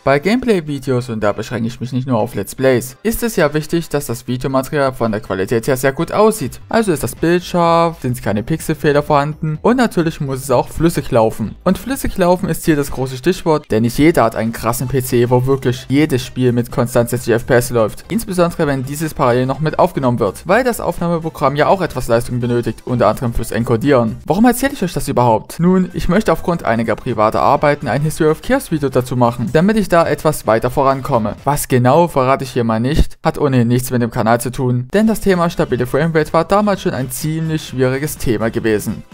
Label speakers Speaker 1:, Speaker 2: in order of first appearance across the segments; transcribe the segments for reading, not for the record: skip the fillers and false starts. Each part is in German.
Speaker 1: Bei Gameplay-Videos, und da beschränke ich mich nicht nur auf Let's Plays, ist es ja wichtig, dass das Videomaterial von der Qualität her sehr gut aussieht. Also ist das Bild scharf, sind keine Pixelfehler vorhanden und natürlich muss es auch flüssig laufen. Und flüssig laufen ist hier das große Stichwort, denn nicht jeder hat einen krassen PC, wo wirklich jedes Spiel mit konstant 60 FPS läuft. Insbesondere wenn dieses parallel noch mit aufgenommen wird, weil das Aufnahmeprogramm ja auch etwas Leistung benötigt, unter anderem fürs Encodieren. Warum erzähle ich euch das überhaupt? Nun, ich möchte aufgrund einiger privater Arbeiten ein History of Chaos Video dazu machen, damit ich da etwas weiter vorankomme. Was genau, verrate ich hier mal nicht, hat ohnehin nichts mit dem Kanal zu tun, denn das Thema stabile Framerate war damals schon ein ziemlich schwieriges Thema gewesen.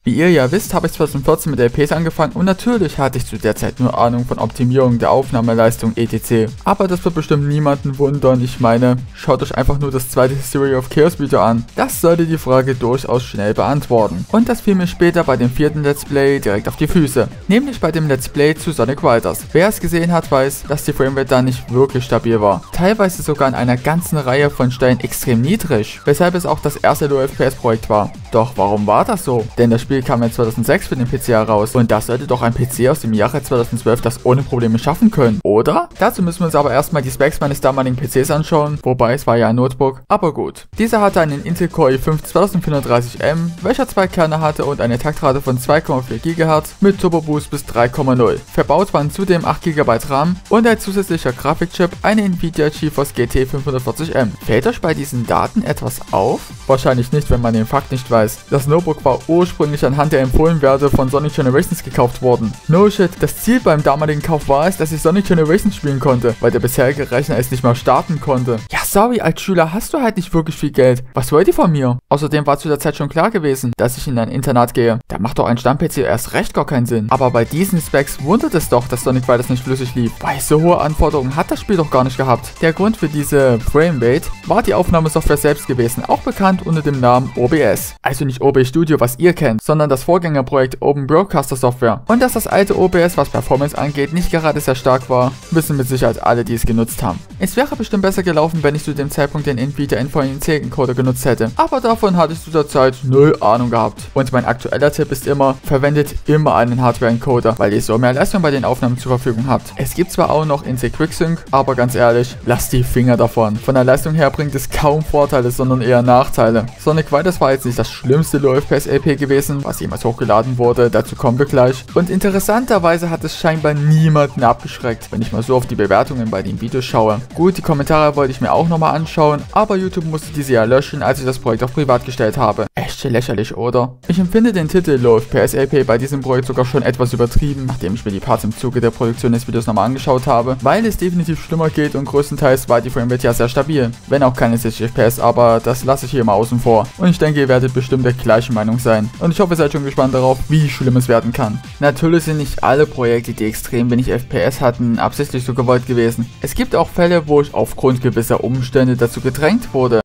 Speaker 1: Wie ihr ja wisst, habe ich 2014 mit LPs angefangen und natürlich hatte ich zu der Zeit nur Ahnung von Optimierung der Aufnahmeleistung etc. Aber das wird bestimmt niemanden wundern, ich meine, schaut euch einfach nur das zweite History of Chaos Video an. Das sollte die Frage durchaus schnell beantworten. Und das fiel mir später bei dem vierten Let's Play direkt auf die Füße. Nämlich bei dem Let's Play zu Sonic Riders. Wer es gesehen hat, weiß, dass die Framerate da nicht wirklich stabil war. Teilweise sogar in einer ganzen Reihe von Stellen extrem niedrig, weshalb es auch das erste Low FPS Projekt war. Doch warum war das so? Denn das Spiel kam ja 2006 für den PC heraus und das sollte doch ein PC aus dem Jahre 2012 das ohne Probleme schaffen können, oder? Dazu müssen wir uns aber erstmal die Specs meines damaligen PCs anschauen, wobei es war ja ein Notebook, aber gut. Dieser hatte einen Intel Core i5 2430M, welcher 2 Kerne hatte und eine Taktrate von 2,4 GHz mit Turbo Boost bis 3,0. Verbaut waren zudem 8 GB RAM und als zusätzlicher Grafikchip eine Nvidia GeForce GT 540M. Fällt euch bei diesen Daten etwas auf? Wahrscheinlich nicht, wenn man den Fakt nicht weiß. Das Notebook war ursprünglich anhand der empfohlenen Werte von Sonic Generations gekauft worden. No shit, das Ziel beim damaligen Kauf war es, dass ich Sonic Generations spielen konnte, weil der bisherige Rechner es nicht mal starten konnte. Ja sorry, als Schüler hast du halt nicht wirklich viel Geld. Was wollt ihr von mir? Außerdem war zu der Zeit schon klar gewesen, dass ich in ein Internat gehe. Da macht doch ein Stamm-PC erst recht gar keinen Sinn. Aber bei diesen Specs wundert es doch, dass Sonic Riders nicht flüssig lief, weil so hohe Anforderungen hat das Spiel doch gar nicht gehabt. Der Grund für diese Framerate war die Aufnahmesoftware selbst gewesen, auch bekannt unter dem Namen OBS. Also nicht OBS Studio, was ihr kennt, sondern das Vorgängerprojekt Open Broadcaster Software. Und dass das alte OBS, was Performance angeht, nicht gerade sehr stark war, wissen mit Sicherheit alle, die es genutzt haben. Es wäre bestimmt besser gelaufen, wenn ich zu dem Zeitpunkt den Nvidia NVMe Encoder genutzt hätte. Aber davon hatte ich zu der Zeit null Ahnung gehabt. Und mein aktueller Tipp ist immer, verwendet immer einen Hardware-Encoder, weil ihr so mehr Leistung bei den Aufnahmen zur Verfügung habt. Es gibt zwar auch noch Intel QuickSync, aber ganz ehrlich, lasst die Finger davon. Von der Leistung her bringt es kaum Vorteile, sondern eher Nachteile. Sonic Riders war jetzt nicht das schlimmste Low FPS LP gewesen, was jemals hochgeladen wurde, dazu kommen wir gleich. Und interessanterweise hat es scheinbar niemanden abgeschreckt, wenn ich mal so auf die Bewertungen bei den Videos schaue. Gut, die Kommentare wollte ich mir auch nochmal anschauen, aber YouTube musste diese ja löschen, als ich das Projekt auf privat gestellt habe. Echt lächerlich, oder? Ich empfinde den Titel Low FPS LP bei diesem Projekt sogar schon etwas übertrieben, nachdem ich mir die Parts im Zuge der Produktion des Videos nochmal angeschaut habe, weil es definitiv schlimmer geht und größtenteils war die Framerate ja sehr stabil. Wenn auch keine 60 FPS, aber das lasse ich hier mal außen vor. Und ich denke, ihr werdet bestimmt der gleichen Meinung sein. Und ich hoffe, ihr seid schon gespannt darauf, wie schlimm es werden kann. Natürlich sind nicht alle Projekte, die extrem wenig FPS hatten, absichtlich so gewollt gewesen. Es gibt auch Fälle, wo ich aufgrund gewisser Umstände dazu gedrängt wurde.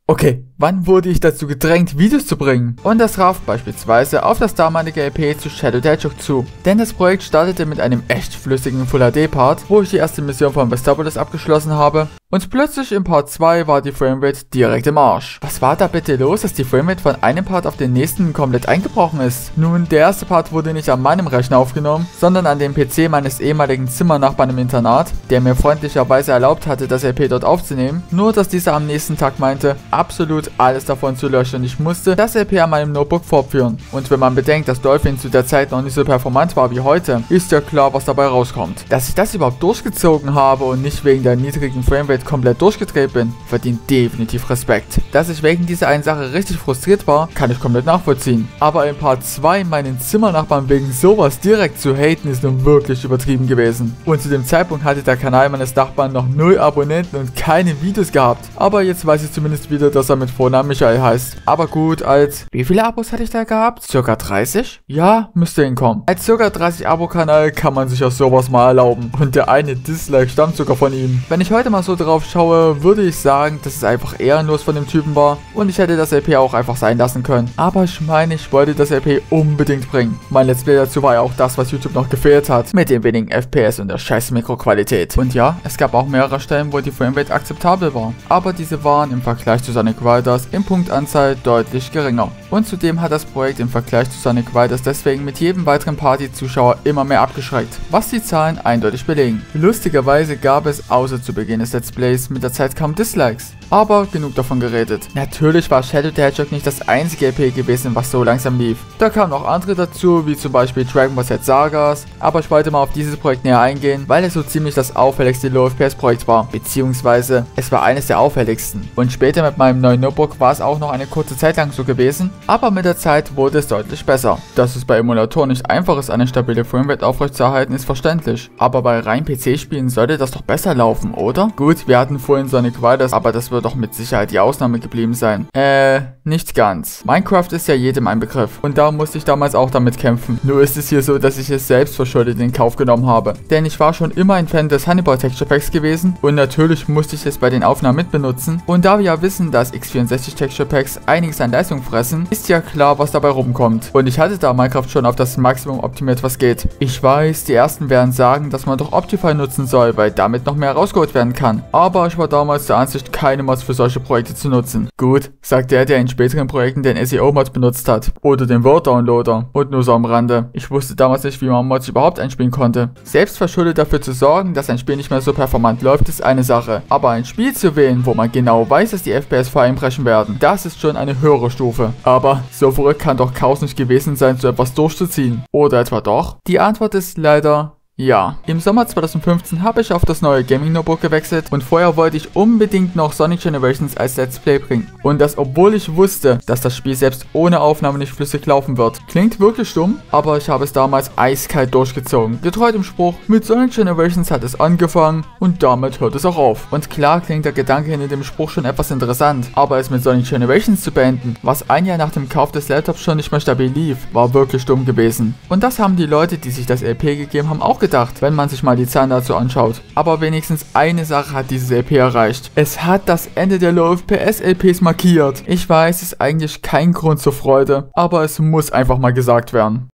Speaker 1: Okay, wann wurde ich dazu gedrängt, Videos zu bringen? Und das traf beispielsweise auf das damalige LP zu Shadow the Hedgehog zu. Denn das Projekt startete mit einem echt flüssigen Full HD Part, wo ich die erste Mission von Vestopolis abgeschlossen habe. Und plötzlich im Part 2 war die Framerate direkt im Arsch. Was war da bitte los, dass die Framerate von einem Part auf den nächsten komplett eingebrochen ist? Nun, der erste Part wurde nicht an meinem Rechner aufgenommen, sondern an dem PC meines ehemaligen Zimmernachbarn im Internat, der mir freundlicherweise erlaubt hatte, das LP dort aufzunehmen. Nur, dass dieser am nächsten Tag meinte, absolut alles davon zu löschen und ich musste das LP an meinem Notebook fortführen. Und wenn man bedenkt, dass Dolphin zu der Zeit noch nicht so performant war wie heute, ist ja klar, was dabei rauskommt. Dass ich das überhaupt durchgezogen habe und nicht wegen der niedrigen Framerate komplett durchgedreht bin, verdient definitiv Respekt. Dass ich wegen dieser einen Sache richtig frustriert war, kann ich komplett nachvollziehen. Aber in Part 2 meinen Zimmernachbarn wegen sowas direkt zu haten, ist nun wirklich übertrieben gewesen. Und zu dem Zeitpunkt hatte der Kanal meines Nachbarn noch 0 Abonnenten und keine Videos gehabt. Aber jetzt weiß ich zumindest wieder, dass er mit Vornamen Michael heißt. Aber gut, als... Wie viele Abos hatte ich da gehabt? Circa 30? Ja, müsste hinkommen. Als circa 30 Abo-Kanal kann man sich ja sowas mal erlauben. Und der eine Dislike stammt sogar von ihm. Wenn ich heute mal so drauf schaue, würde ich sagen, dass es einfach ehrenlos von dem Typen war. Und ich hätte das LP auch einfach sein lassen können. Aber ich meine, ich wollte das LP unbedingt bringen. Mein Let's Play dazu war ja auch das, was YouTube noch gefehlt hat. Mit den wenigen FPS und der scheiß Mikroqualität. Und ja, es gab auch mehrere Stellen, wo die Framerate akzeptabel war. Aber diese waren im Vergleich zu Sonic Riders Riders in Punktanzahl deutlich geringer. Und zudem hat das Projekt im Vergleich zu Sonic Riders deswegen mit jedem weiteren Party-Zuschauer immer mehr abgeschreckt, was die Zahlen eindeutig belegen. Lustigerweise gab es außer zu Beginn des Let's Plays mit der Zeit kaum Dislikes. Aber genug davon geredet. Natürlich war Shadow the Hedgehog nicht das einzige LP gewesen, was so langsam lief. Da kamen noch andere dazu, wie zum Beispiel Dragon Ball Z Sagas, aber ich wollte mal auf dieses Projekt näher eingehen, weil es so ziemlich das auffälligste Low-FPS-Projekt war, beziehungsweise es war eines der auffälligsten. Und später mit meinem neuen Notebook war es auch noch eine kurze Zeit lang so gewesen, aber mit der Zeit wurde es deutlich besser. Dass es bei Emulatoren nicht einfach ist, eine stabile Framerate aufrechtzuerhalten, ist verständlich, aber bei rein PC-Spielen sollte das doch besser laufen, oder? Gut, wir hatten vorhin Sonic Riders, aber das wird doch mit Sicherheit die Ausnahme geblieben sein. Nicht ganz. Minecraft ist ja jedem ein Begriff und da musste ich damals auch damit kämpfen. Nur ist es hier so, dass ich es selbst verschuldet in Kauf genommen habe. Denn ich war schon immer ein Fan des Hannibal Texture Packs gewesen und natürlich musste ich es bei den Aufnahmen mitbenutzen. Und da wir ja wissen, dass x64 Texture Packs einiges an Leistung fressen, ist ja klar, was dabei rumkommt. Und ich hatte da Minecraft schon auf das Maximum optimiert, was geht. Ich weiß, die ersten werden sagen, dass man doch Optify nutzen soll, weil damit noch mehr rausgeholt werden kann. Aber ich war damals der Ansicht, keine Mods für solche Projekte zu nutzen. Gut, sagt der in späteren Projekten den SEO-Mod benutzt hat. Oder den Word-Downloader. Und nur so am Rande. Ich wusste damals nicht, wie man Mods überhaupt einspielen konnte. Selbst verschuldet dafür zu sorgen, dass ein Spiel nicht mehr so performant läuft, ist eine Sache. Aber ein Spiel zu wählen, wo man genau weiß, dass die FPS vor einbrechen werden, das ist schon eine höhere Stufe. Aber so verrückt kann doch Chaos nicht gewesen sein, so etwas durchzuziehen. Oder etwa doch? Die Antwort ist leider ja. Im Sommer 2015 habe ich auf das neue Gaming Notebook gewechselt und vorher wollte ich unbedingt noch Sonic Generations als Let's Play bringen. Und das obwohl ich wusste, dass das Spiel selbst ohne Aufnahme nicht flüssig laufen wird. Klingt wirklich dumm, aber ich habe es damals eiskalt durchgezogen. Getreu dem Spruch, mit Sonic Generations hat es angefangen und damit hört es auch auf. Und klar klingt der Gedanke hinter dem Spruch schon etwas interessant, aber es mit Sonic Generations zu beenden, was ein Jahr nach dem Kauf des Laptops schon nicht mehr stabil lief, war wirklich dumm gewesen. Und das haben die Leute, die sich das LP gegeben haben, auch gedacht, wenn man sich mal die Zahlen dazu anschaut. Aber wenigstens eine Sache hat dieses LP erreicht. Es hat das Ende der Low-FPS-LPs markiert. Ich weiß, es ist eigentlich kein Grund zur Freude, aber es muss einfach mal gesagt werden.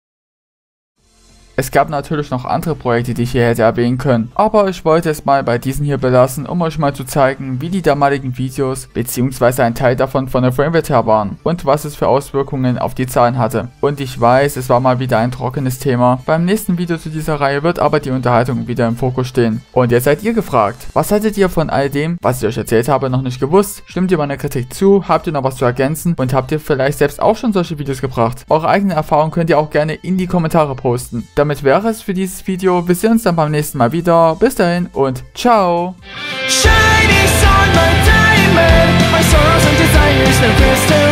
Speaker 1: Es gab natürlich noch andere Projekte, die ich hier hätte erwähnen können, aber ich wollte es mal bei diesen hier belassen, um euch mal zu zeigen, wie die damaligen Videos bzw. ein Teil davon von der Framerate her waren und was es für Auswirkungen auf die Zahlen hatte. Und ich weiß, es war mal wieder ein trockenes Thema. Beim nächsten Video zu dieser Reihe wird aber die Unterhaltung wieder im Fokus stehen. Und jetzt seid ihr gefragt. Was haltet ihr von all dem, was ich euch erzählt habe, noch nicht gewusst? Stimmt ihr meiner Kritik zu? Habt ihr noch was zu ergänzen? Und habt ihr vielleicht selbst auch schon solche Videos gebracht? Eure eigenen Erfahrungen könnt ihr auch gerne in die Kommentare posten. Damit wäre es für dieses Video. Wir sehen uns dann beim nächsten Mal wieder. Bis dahin und ciao. Shiny sun, my diamond, my sorrows and desires, no crystal.